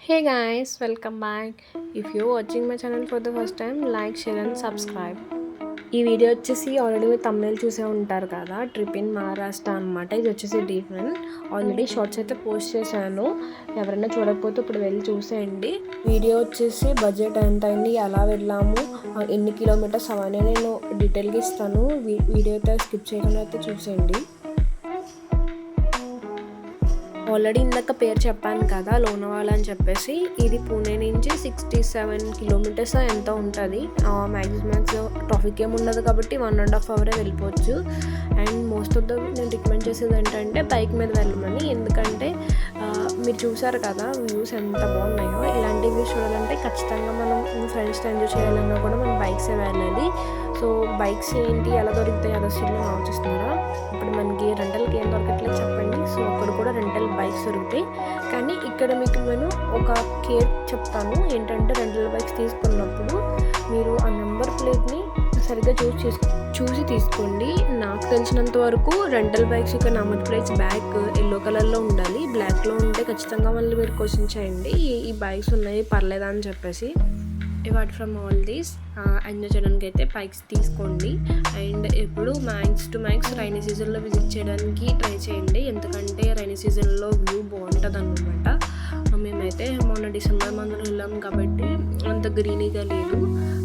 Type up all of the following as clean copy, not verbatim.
Hey guys, welcome back. If you're watching my channel for the first time, like, share and subscribe. ఈ video వచ్చేసి already మీరు తమిళ్ చూసే ఉంటారు కదా, trip in Maharashtra అనమాట. ఇది వచ్చేసి డీప్ వన్. ఆల్రెడీ షార్ట్స్ అయితే పోస్ట్ చేశాను. ఎవరైనా చూడకపోతే ఇప్పుడు వెళ్ళి చూసేయండి. వీడియో వచ్చేసి బడ్జెట్ ఎంత అయింది, ఎలా వెళ్ళాము, ఎన్ని కిలోమీటర్స్ అవన్నీ నేను డీటెయిల్గా ఇస్తాను. వీడియో అయితే స్కిప్ చేయకుండా అయితే చూసేయండి. ఆల్రెడీ ఇందాక పేరు చెప్పాను కదా, లోనావాలా అని చెప్పేసి. ఇది పూణే నుంచి 67 కిలోమీటర్స్ ఎంత ఉంటుంది. మ్యాక్స్ ట్రాఫిక్ ఏమి ఉండదు కాబట్టి 1.5 అవరే వెళ్ళిపోవచ్చు. అండ్ మోస్ట్ ఆఫ్ ద నేను రికమెండ్ చేసేది ఏంటంటే బైక్ మీద వెళ్ళమని. ఎందుకంటే మీరు చూసారు కదా వ్యూస్ ఎంత బాగున్నాయో. ఇలాంటి వ్యూస్ చూడాలంటే ఖచ్చితంగా మనం ఫ్రెండ్స్తో ఎంజాయ్ చేయాలన్నా కూడా మనం బైక్సే వెళ్ళాలి. సో బైక్స్ ఏంటి ఎలా దొరుకుతాయి అదో సినిమా ఆలోచిస్తున్నారా? ఇప్పుడు మనకి రెంటల్కి ఏం దొరకట్లేదు చెప్పండి. సో అక్కడ కూడా రెంటల్ బైక్స్ దొరుకుతాయి. కానీ ఇక్కడ మీకు నేను ఒక కేర్ చెప్తాను ఏంటంటే, రెంటల్ బైక్స్ తీసుకున్నప్పుడు మీరు ఆ నెంబర్ ప్లేట్ని సరిగ్గా చూసి తీసుకోండి. నాకు తెలిసినంత వరకు రెంటల్ బైక్స్ యొక్క నెంబర్ ప్లేట్స్ బ్యాక్ ఎల్లో కలర్లో ఉండాలి. బ్లాక్లో ఉంటే ఖచ్చితంగా మళ్ళీ మీరు క్వశ్చన్ చేయండి ఈ బైక్స్ ఉన్నాయి పర్లేదా అని చెప్పేసి. Apart from all these enjoy చేయడానికి అయితే బైక్స్ తీసుకోండి. అండ్ ఎప్పుడు మ్యాక్స్ టు మ్యాక్స్ రైనీ సీజన్లో విజిట్ చేయడానికి ట్రై చేయండి. ఎందుకంటే రైనీ సీజన్లో వ్యూ బాగుంటుంది అనమాట. మేమైతే మొన్న డిసెంబర్ మంత్లో వెళ్ళాము కాబట్టి అంత గ్రీనీగా లేదు.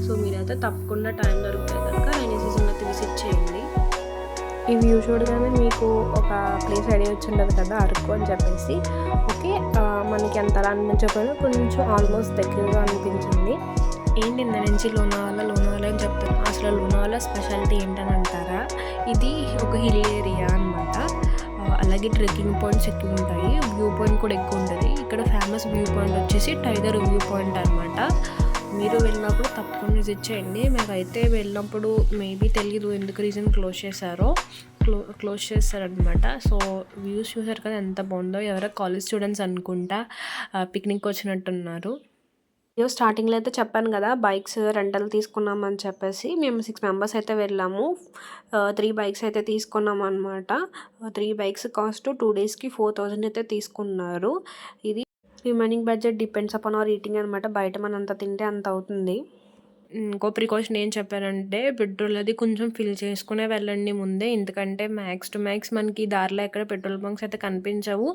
సో మీరైతే తప్పకుండా టైం దొరికితే కనుక రైనీ సీజన్లో అయితే విజిట్ చేయండి. ఈ వ్యూ చూడగానే మీకు ఒక ప్లేస్ ఐడియా వచ్చి ఉండదు కదా, అరకు అని చెప్పేసి. ఓకే, మనకి ఎంత అనిపించకపోయినా కొంచెం ఆల్మోస్ట్ దగ్గరగా అనిపించింది. ఏంటి ఇంత నుంచి లోనావాలా అని చెప్తారు. అసలు లోనావాలా స్పెషాలిటీ ఏంటని అంటారా? ఇది ఒక హిల్ ఏరియా అనమాట. అలాగే ట్రెక్కింగ్ పాయింట్స్ ఎక్కువ ఉంటాయి, వ్యూ పాయింట్ కూడా ఎక్కువ ఉంటుంది. ఇక్కడ ఫేమస్ వ్యూ పాయింట్ వచ్చేసి టైగర్ వ్యూ పాయింట్ అనమాట. మీరు వెళ్ళినప్పుడు తప్పకుండా విజిట్ చేయండి. మేమైతే వెళ్ళినప్పుడు మేబీ తెలియదు ఎందుకు రీజన్ క్లోజ్ చేస్తారనమాట. సో వ్యూస్ చూసారు కదా ఎంత బాగుందో. ఎవరో కాలేజ్ స్టూడెంట్స్ అనుకుంటా పిక్నిక్ వచ్చినట్టున్నారు. స్టార్టింగ్లో అయితే చెప్పాను కదా బైక్స్ రెంటల్ తీసుకున్నామని చెప్పేసి. మేము 6 మెంబర్స్ అయితే వెళ్ళాము. 3 బైక్స్ అయితే తీసుకున్నాం అనమాట. 3 బైక్స్ కాస్ట్ 2 డేస్కి 4,000 అయితే తీసుకున్నారు. ఇది remaining budget depends upon our eating అనమాట. బయట మనం అంత తింటే అంత అవుతుంది. ఇంకో ప్రికాషన్ ఏం చెప్పారంటే, పెట్రోల్ అది కొంచెం ఫిల్ చేసుకునే వెళ్ళండి ముందే. ఎందుకంటే మ్యాక్స్ టు మ్యాక్స్ మనకి దారిలో ఎక్కడ పెట్రోల్ బంక్స్ అయితే కనిపించవు.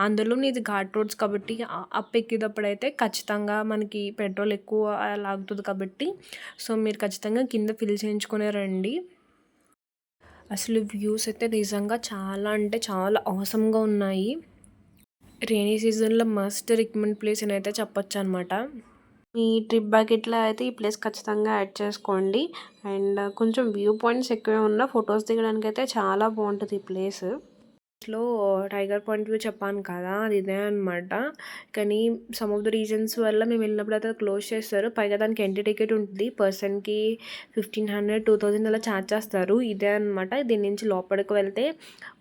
అందులో ఇది ఘాట్ రోడ్స్ కాబట్టి అప్ ఎక్కేటప్పుడు అయితే ఖచ్చితంగా మనకి పెట్రోల్ ఎక్కువ లాగుతుంది కాబట్టి సో మీరు ఖచ్చితంగా కింద ఫిల్ చేయించుకునే రండి. అసలు వ్యూస్ అయితే నిజంగా చాలా అంటే చాలా అవసరంగా ఉన్నాయి. రైనీ సీజన్లో మస్ట్ రికమెండ్ ప్లేస్ అని అయితే చెప్పొచ్చు అనమాట. మీ ట్రిప్ బకెట్లో అయితే ఈ ప్లేస్ ఖచ్చితంగా యాడ్ చేసుకోండి. అండ్ కొంచెం వ్యూ పాయింట్స్ ఎక్కువే ఉన్న ఫొటోస్ దిగడానికి అయితే చాలా బాగుంటుంది ఈ ప్లేస్. లో టైగర్ పాయింట్ వ్యూ చెప్పాను కదా, అది ఇదే అనమాట. కానీ సమ్ ఆఫ్ ద రీజన్స్ వల్ల మేము వెళ్ళినప్పుడు అయితే క్లోజ్ చేస్తారు. పైగా దానికి ఎంట్రీ టికెట్ ఉంటుంది. పర్సన్కి 1,500 2,000 అలా ఛార్జ్ చేస్తారు. ఇదే అనమాట. దీని నుంచి లోపలికి వెళ్తే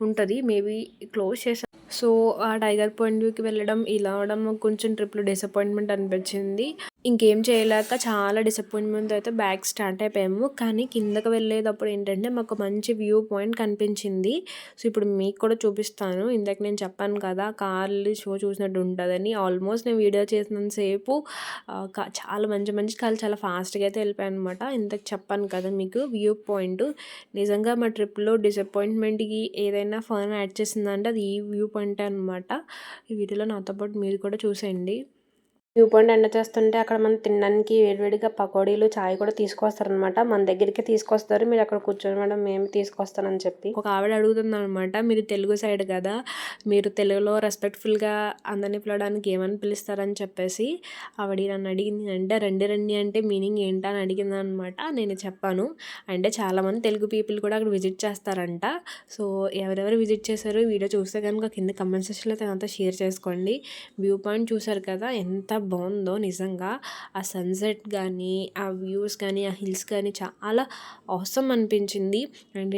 ఉంటుంది. మేబీ క్లోజ్ చేస్తారు. సో ఆ టైగర్ పాయింట్ వ్యూకి వెళ్ళడం ఇలా అవడం కొంచెం ట్రిప్లో డిసప్పాయింట్మెంట్ అనిపించింది. ఇంకేం చేయలేక చాలా డిసప్పాయింట్మెంట్ అయితే బ్యాక్ స్టార్ట్ అయిపోయాము. కానీ కిందకి వెళ్ళేటప్పుడు ఏంటంటే మాకు మంచి వ్యూ పాయింట్ కనిపించింది. సో ఇప్పుడు మీకు కూడా చూపిస్తాను. ఇందాక నేను చెప్పాను కదా కార్లు షో చూసినట్టు ఉంటుందని. ఆల్మోస్ట్ నేను వీడియో చేసినంతసేపు చాలా మంచి కార్లు చాలా ఫాస్ట్గా అయితే వెళ్ళిపోయాయి అనమాట. ఇందాక చెప్పాను కదా మీకు వ్యూ పాయింట్. నిజంగా మా ట్రిప్లో డిసప్పాయింట్మెంట్కి ఏదైనా ఫన్ యాడ్ చేసిందంటే అది ఈ వ్యూ పాయింట్ అనమాట. ఈ వీడియోలో నాతో పాటు మీరు కూడా చూసేయండి. వ్యూ పాయింట్ ఎండ చేస్తుంటే అక్కడ మనం తినడానికి వేడివేడిగా పకోడీలు చాయ్ కూడా తీసుకొస్తారనమాట. మన దగ్గరికి తీసుకొస్తారు. మీరు అక్కడ కూర్చొని మేడం మేము తీసుకొస్తానని చెప్పి ఒక ఆవిడ అడుగుతుందనమాట, మీరు తెలుగు సైడ్ కదా, మీరు తెలుగులో రెస్పెక్ట్ఫుల్గా అందరినీ పిలవడానికి ఏమని పిలుస్తారని చెప్పేసి ఆవిడ నన్ను అడిగింది. అంటే రండి అంటే మీనింగ్ ఏంటని అడిగింది అనమాట. నేను చెప్పాను. అంటే చాలామంది తెలుగు పీపుల్ కూడా అక్కడ విజిట్ చేస్తారంట. సో ఎవరెవరు విజిట్ చేశారో వీడియో చూస్తే కనుక కింద కమెంట్ సెక్షన్లో అంతా షేర్ చేసుకోండి. వ్యూ పాయింట్ చూసారు కదా ఎంత బాగుందో. నిజంగా ఆ సన్సెట్ కానీ ఆ వ్యూస్ కానీ ఆ హిల్స్ కానీ చాలా అవసరం అనిపించింది. అండ్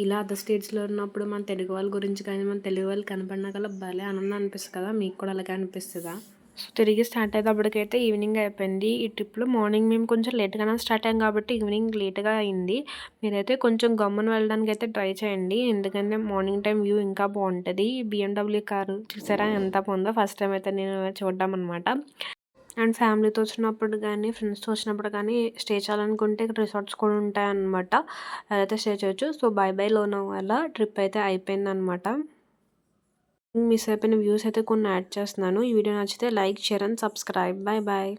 ఇలా అదర్ స్టేట్స్లో ఉన్నప్పుడు మన తెలుగు వాళ్ళ గురించి కానీ మన తెలుగు వాళ్ళు కనపడినా కల్లా భలే ఆనందం అనిపిస్తుంది కదా. మీకు కూడా అలాగే అనిపిస్తుందా? సో, తిరిగి స్టార్ట్ అయ్యేటప్పటికైతే ఈవినింగ్ అయిపోయింది. ఈ ట్రిప్‌లో మార్నింగ్ మేము కొంచెం లేట్‌గానే స్టార్ట్ అయ్యాం కాబట్టి ఈవినింగ్ లేట్‌గా అయింది. మీరైతే కొంచెం గమ్మున వెళ్ళడానికైతే ట్రై చేయండి. ఎందుకంటే మార్నింగ్ టైమ్ వ్యూ ఇంకా బావుంటది. బీఎండబ్ల్యూ కారు చూసారా ఎంత బావుందో ఫస్ట్ టైమ్ అయితే నేను చూడ్డం అనమాట. అండ్ ఫ్యామిలీతో వచ్చినప్పుడు గానీ, ఫ్రెండ్స్‌తో వచ్చినప్పుడు కానీ స్టే చేయాలనుకుంటే ఇక్కడ రిసార్ట్స్ కూడా ఉంటాయన్నమాట. అదైతే స్టే చేయొచ్చు. So, by by Lonavala trip అయితే అయిపోయిందనమాట. మిస్ అయిపోయిన వ్యూస్ అయితే కొన్ని యాడ్ చేస్తున్నాను. ఈ వీడియో నచ్చితే like, share and subscribe. Bye bye.